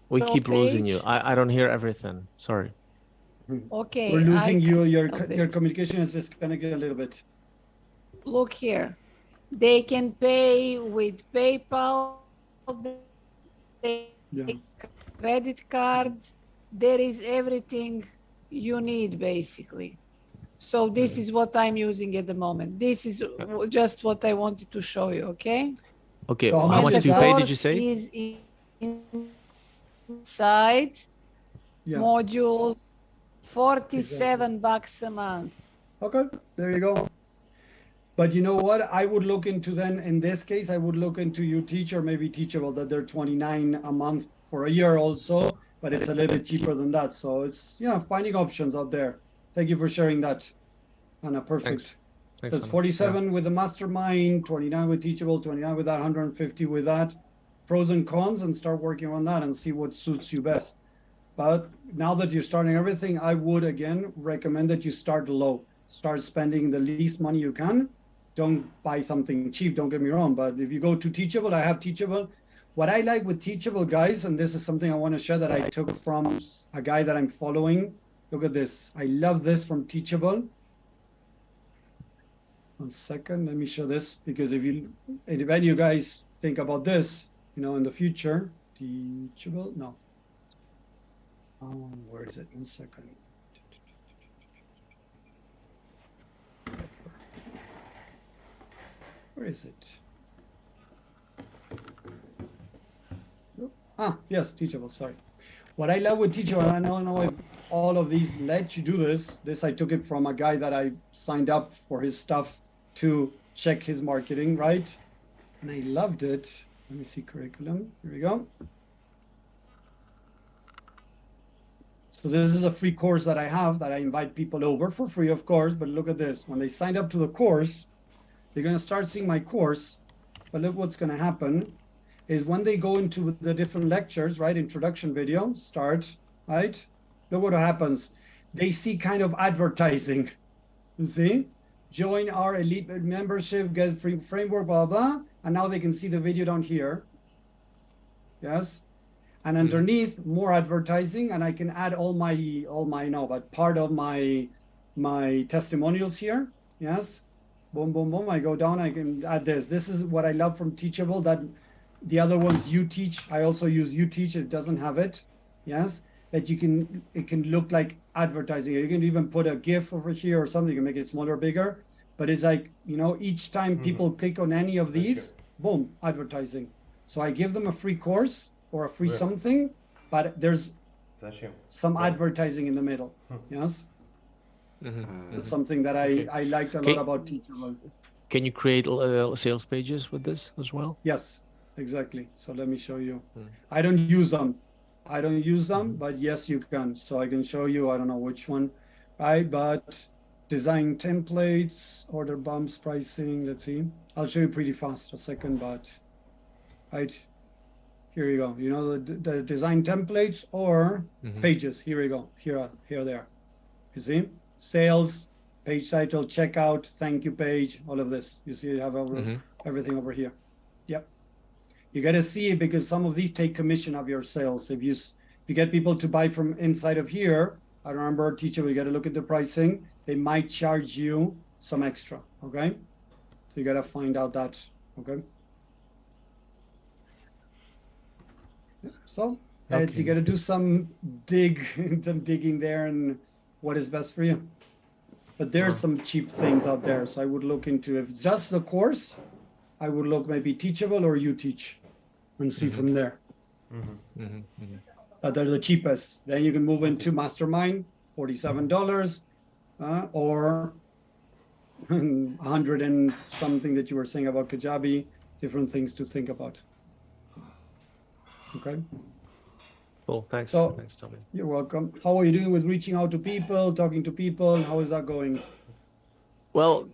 We keep losing you. Page. I don't hear everything. Sorry. Okay. We're losing you. Your Your communication is disconnected a little bit. Look here. They can pay with PayPal, Yeah. credit card. There is everything you need, basically. So this is what I'm using at the moment. This is just what I wanted to show you, okay? Okay, So how much do you pay, did you say? Is inside Yeah. modules, $47 a month. Okay, there you go. But you know what? I would look into then, in this case, I would look into UTeach or maybe Teachable, that they're $29 a month for a year also, but it's a little bit cheaper than that. So it's, yeah, finding options out there. Thank you for sharing that, Anna. Perfect. Thanks. So it's 47 with the mastermind, 29 with Teachable, 29 with that, 150 with that. Pros and cons, and start working on that and see what suits you best. But now that you're starting everything, I would again recommend that you start low. Start spending the least money you can. Don't buy something cheap, don't get me wrong. But if you go to Teachable, I have Teachable. What I like with Teachable, guys, and this is something I want to share that I took from a guy that I'm following. Look at this. I love this from Teachable. 1 second, let me show this, because if you guys think about this, you know, in the future, Teachable, no. Where is it? 1 second. Where is it? Yes, Teachable, sorry. What I love with Teachable, I don't know if all of these let you do this. This, I took it from a guy that I signed up for his stuff to check his marketing, right? And I loved it. Let me see curriculum. Here we go. So this is a free course that I have that I invite people over for free, of course. But look at this. When they signed up to the course, they're going to start seeing my course. But look what's going to happen is when they go into the different lectures, right? Introduction video, start, right? Look what happens. They see kind of advertising. You see? Join our elite membership, get free framework, blah, blah. And now they can see the video down here. Yes. And underneath more advertising, and I can add all my no, but part of my testimonials here. Yes. Boom, boom, boom. I go down, I can add this. This is what I love from Teachable, that the other ones UTeach. I also use UTeach. It doesn't have it. Yes. That it can look like advertising. You can even put a GIF over here or something. You can make it smaller, bigger. But it's like, you know, each time people click on any of these, boom, advertising. So I give them a free course or a free something, but there's some advertising in the middle. Yes. That's something that I liked a lot about Teachable. Can you create sales pages with this as well? Yes, exactly. So let me show you. I don't use them. But yes, you can. So I can show you, I don't know which one, right? But design templates, order bumps, pricing, let's see. I'll show you pretty fast, a second, but right. Here you go. You know, the design templates or pages. Here we go. Here they are. You see? Sales, page title, checkout, thank you page, all of this. You see, you have everything over here. Yep. You got to see it because some of these take commission of your sales. If you get people to buy from inside of here, I remember Teachable, you got to look at the pricing. They might charge you some extra. Okay. So you got to find out that. Okay. So you got to do some digging there and what is best for you. But there's some cheap things out there. So I would look into, if it's just the course, I would look maybe Teachable or UTeach and see from there. They're the cheapest. Then you can move into Mastermind, $47, or 100 and something that you were saying about Kajabi, different things to think about. Okay. Cool. Thanks. So, thanks, Tommy. You're welcome. How are you doing with reaching out to people, talking to people? How is that going? Well,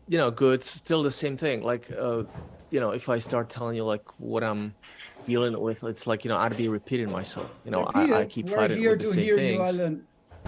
you know, good. Still the same thing. Like, you know, if I start telling you like what I'm dealing with, it's like, you know, I'd be repeating myself. You know, I keep fighting with the same things.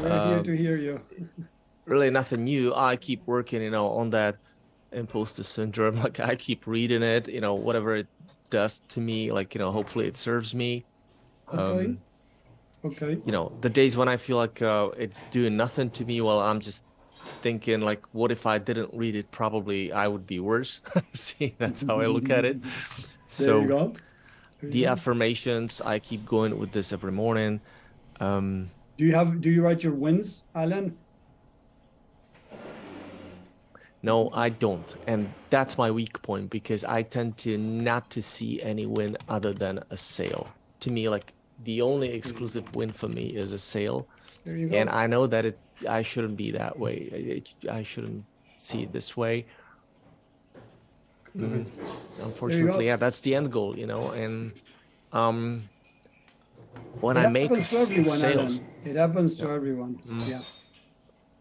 We're here to hear you. Really nothing new. I keep working, you know, on that imposter syndrome. Like I keep reading it, you know, whatever it does to me, like, you know, hopefully it serves me. Okay. Okay. You know, the days when I feel like it's doing nothing to me, well, I'm just thinking like, what if I didn't read it? Probably I would be worse. See, that's how I look at it. There you So go. There you the go. affirmations, I keep going with this every morning. Do you write your wins, Alan? No, I don't. And that's my weak point because I tend to not to see any win other than a sale. To me, like the only exclusive win for me is a sale. There you go. And I know that I shouldn't be that way. I shouldn't see it this way. Unfortunately, yeah, that's the end goal, you know. And when I make happens to everyone, sales, Alan. It happens to everyone. Yeah.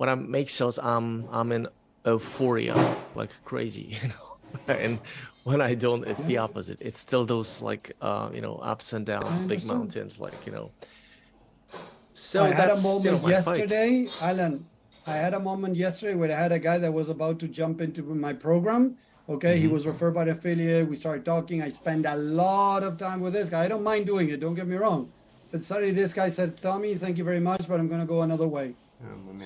when I make sales, I'm in euphoria like crazy, you know. And when I don't, it's the opposite. It's still those like you know, ups and downs, big mountains, like, you know. So I had a that's, moment you know, my fight. yesterday, Alan. I had a moment yesterday where I had a guy that was about to jump into my program. Okay, he was referred by an affiliate. We started talking. I spent a lot of time with this guy. I don't mind doing it. Don't get me wrong. But suddenly this guy said, "Tommy, thank you very much, but I'm going to go another way."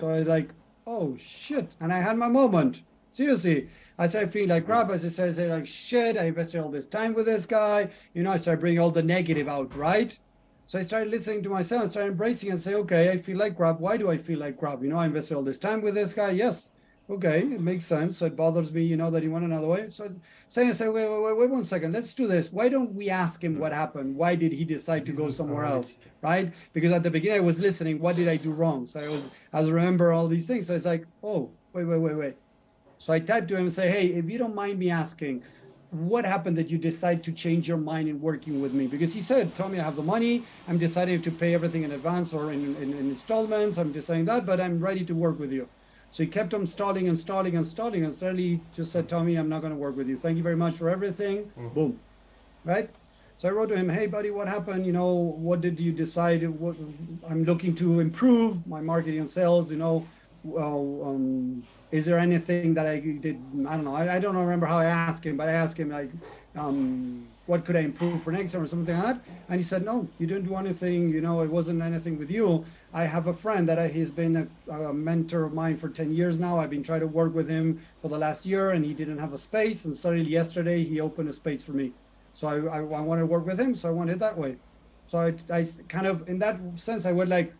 So I was like, "Oh shit!" And I had my moment. Seriously, I started feeling like crap. As I said, like, "Shit! I invested all this time with this guy." You know, I started bringing all the negative out, right? So I started listening to myself, started embracing and say, okay, I feel like crap. Why do I feel like crap? You know, I invested all this time with this guy. Yes. Okay, it makes sense. So it bothers me, you know, that he went another way. So I say, wait 1 second. Let's do this. Why don't we ask him what happened? Why did he decide to go somewhere else? Right? Because at the beginning I was listening. What did I do wrong? So I remember all these things. So it's like, oh, wait. So I typed to him and say, hey, if you don't mind me asking, what happened that you decide to change your mind in working with me? Because he said, Tommy, I have the money. I'm deciding to pay everything in advance or in installments. I'm deciding that, but I'm ready to work with you. So he kept on stalling. And suddenly just said, Tommy, I'm not going to work with you. Thank you very much for everything. Boom. Right? So I wrote to him, hey, buddy, what happened? You know, what did you decide? What, I'm looking to improve my marketing and sales, you know. Is there anything that I did? I don't know. I don't remember how I asked him, but I asked him like, what could I improve for next time or something like that? And he said, no, you didn't do anything. You know, it wasn't anything with you. I have a friend that he's been a mentor of mine for 10 years now. I've been trying to work with him for the last year and he didn't have a space. And suddenly yesterday he opened a space for me. So I wanted to work with him. So I went it that way. So I kind of, in that sense, I would like,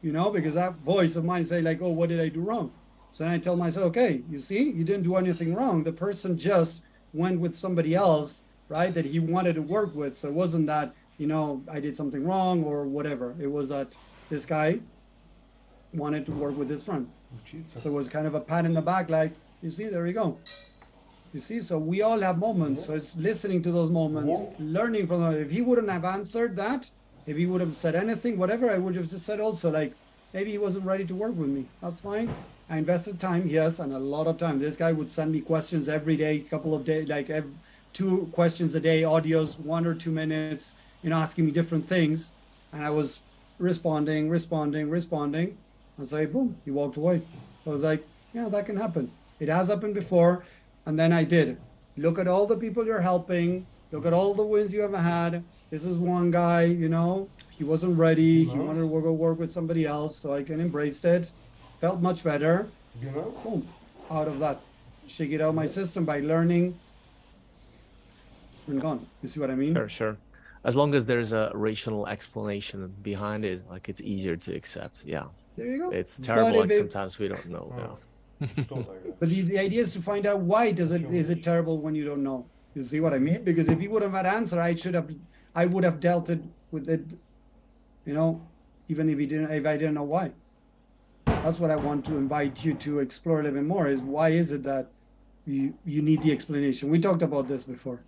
you know, because that voice of mine say like, oh, what did I do wrong? So then I tell myself, okay, you see, you didn't do anything wrong. The person just went with somebody else, right, that he wanted to work with. So it wasn't that, you know, I did something wrong or whatever. It was that this guy wanted to work with his friend. So it was kind of a pat in the back, like, you see, there you go. You see, so we all have moments. So it's listening to those moments, learning from them. If he wouldn't have answered that, if he would have said anything, whatever, I would have just said also, like, maybe he wasn't ready to work with me. That's fine. I invested time, yes, and a lot of time. This guy would send me questions every day, couple of days, like 2 questions a day, audios, 1 or 2 minutes, you know, asking me different things. And I was responding. And so, boom, he walked away. I was like, yeah, that can happen. It has happened before. And then I did. Look at all the people you're helping. Look at all the wins you have had. This is one guy, you know, he wasn't ready. He wanted to go work with somebody else. So I can embrace it. Felt much better. Boom, out of that. Shake it out of my system by learning. And gone. You see what I mean? Sure. As long as there's a rational explanation behind it, like it's easier to accept. Yeah. There you go. It's terrible. Like sometimes we don't know. Yeah. But the idea is to find out why is it terrible when you don't know. You see what I mean? Because if he would have had answer, I would have dealt it with it, you know, even if I didn't know why. That's what I want to invite you to explore a little bit more is why is it that you need the explanation? We talked about this before.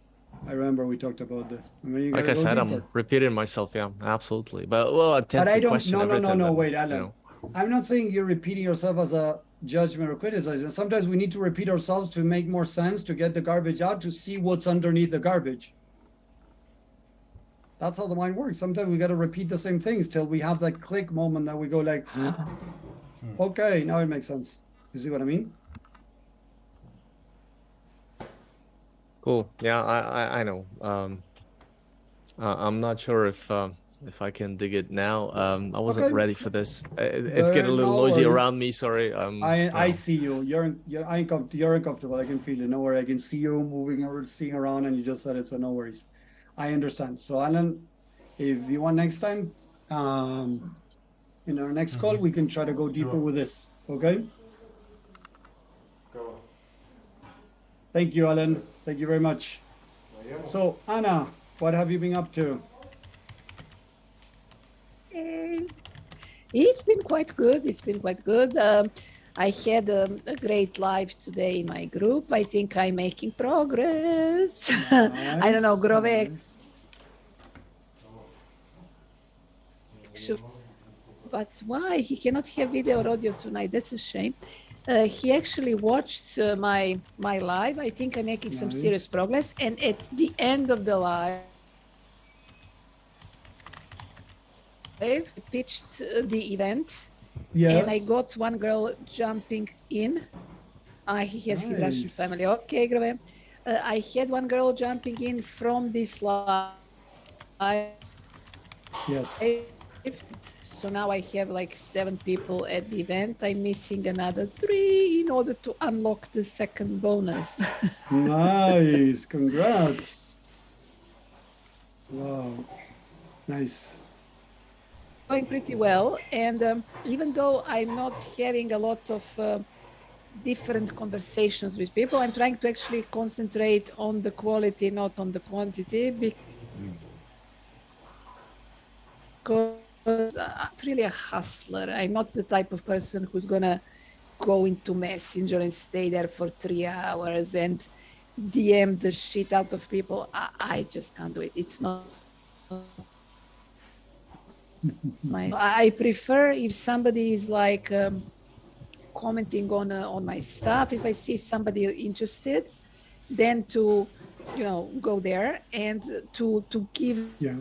I remember we talked about this. I mean, like I said, deeper. I'm repeating myself. Yeah, absolutely. But well, I tend to question everything. No. Wait, Alan. You know. I'm not saying you're repeating yourself as a judgment or criticism. Sometimes we need to repeat ourselves to make more sense, to get the garbage out, to see what's underneath the garbage. That's how the mind works. Sometimes we got to repeat the same things till we have that click moment that we go like, okay, now it makes sense. You see what I mean? Cool. Yeah, I know. I'm not sure if I can dig it now. I wasn't Okay. ready for this. It's getting a little No noisy worries. around me. Sorry. I see you. You're uncomfortable. I can feel it. No worry. I can see you moving or seeing around, and you just said it, so no worries. I understand. So Alan, if you want next time, in our next call, we can try to go deeper with this. Okay? Thank you, Alan. Thank you very much. So Anna, what have you been up to? It's been quite good. It's been quite good. I had a great live today in my group. I think I'm making progress. I don't know, Grove. Nice. But why? He cannot have video or audio tonight. That's a shame. He actually watched my live. I think I'm making some Nice. serious progress. And at the end of the live, I pitched the event. Yes. And I got one girl jumping in. He has his Russian Nice. family. Okay, Grove. I had one girl jumping in from this live. Yes. So now I have like 7 people at the event. I'm missing another 3 in order to unlock the second bonus. Nice. Congrats. Wow. Nice. Going pretty well. And even though I'm not having a lot of different conversations with people, I'm trying to actually concentrate on the quality, not on the quantity, because I'm really a hustler. I'm not the type of person who's gonna go into Messenger and stay there for 3 hours and DM the shit out of people. I just can't do it. It's not I prefer if somebody is like commenting on my stuff. If I see somebody interested, then to go there and to give Yeah.